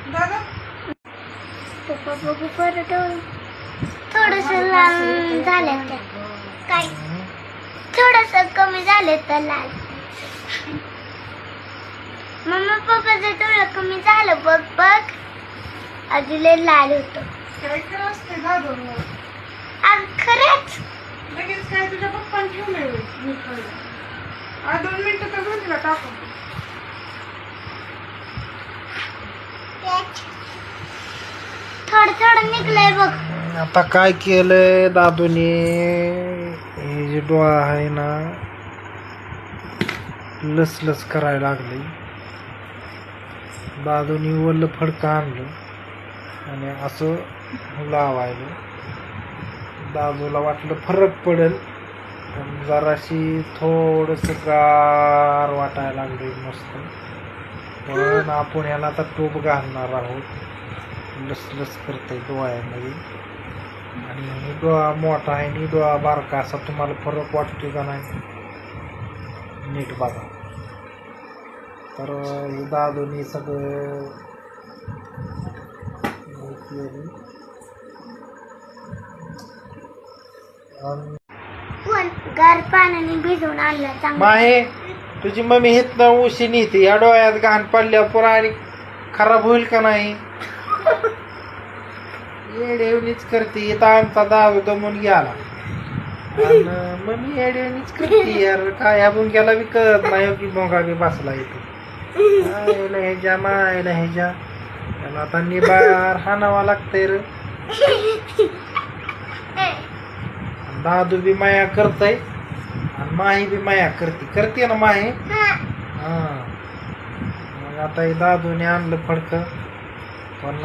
दादा पप्पा बघू परत थोडस लाल झालं का काय थोडस कमी झालं तर लाल मम्मा पप्पाचं डोळं कमी झालं बघ बघ आधी लय लाल होतं काय खरं असते दादा आज खरंच लगेच काय तुझ्या पप्पाने ठेवलंय मी खायला 2 मिनिटं तर झाली ना टाकून थोडं थोडं निघलंय बघ आता काय केलंय दादूने हे जे डोळा आहे ना लसलस करायला लागले दादूने वल्ल फडकं आणलं आणि असं लावायला दादूला वाटलं फरक पडेल पण जराशी थोडंसं गार वाटायला लागले मस्त पण आपण याला आता टोप घालणार आहोत लसलस करते डोळ्यामध्ये आणि डोळा मोठा आहे आणि डोळा बारका असा तुम्हाला फरक वाटतो का नाही नीट बघा तर हे दादूनी सगळं गार पाण्याने भिजवून आणलं चांगलं माहे तुझी मम्मी हितनं उशी नेते या डोळ्यात घाण पडल्यावर पुन्हा आणि खराब होईल का नाही येडेवणीच करते इथं आमचा दादू दमून गेला आणि मम्मी येडेवणीच करते यार काय ह्या बुंग्याला बी कळत नाही की बोंगा बी बसला इथे आयला ह्याच्या मायला ह्याच्या त्याला आता निबार हाणावा लागतंय रे दादू बी माया करतय आणि माही बी माया करते ना माही हा मग आता हे दादूने आणलं फडकं पण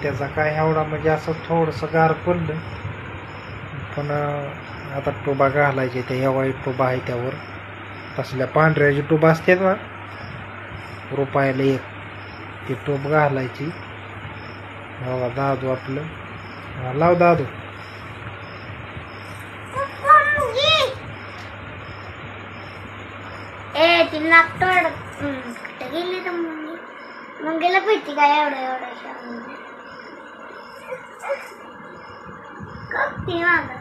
त्याचा काय एवढा म्हणजे असं थोडंसं गार पडलं पण आता टोबा घालायचे ते ह्या वाईट टोबा आहे त्यावर तसल्या पांढऱ्याची टोबा असतात ना रुपयाला एक ती टोप घालायची बघा दादू आपलं लाव दादू ए ती नाक तोड कुठे गेली तर मुंगीला भीती काय एवढ्या ती माग